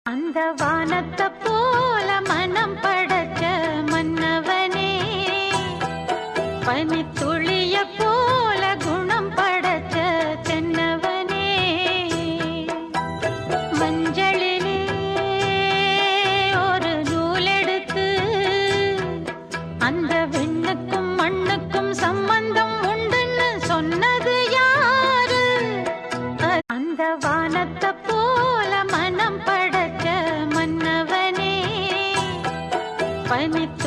அந்த வானத்தை போல மனம் படைச்ச மன்னவனே, பனித்துளிய போல குணம் படைச்ச தென்னவனே, மஞ்சளிலே ஒரு நூலெடுத்து அந்த விண்ணுக்கும் மண்ணுக்கும் சம்பந்தம் உண்டுன்னு சொன்னது யாரு? அந்த வானத்தை போல மனம் படைச்ச மன்னவனே, பனித்து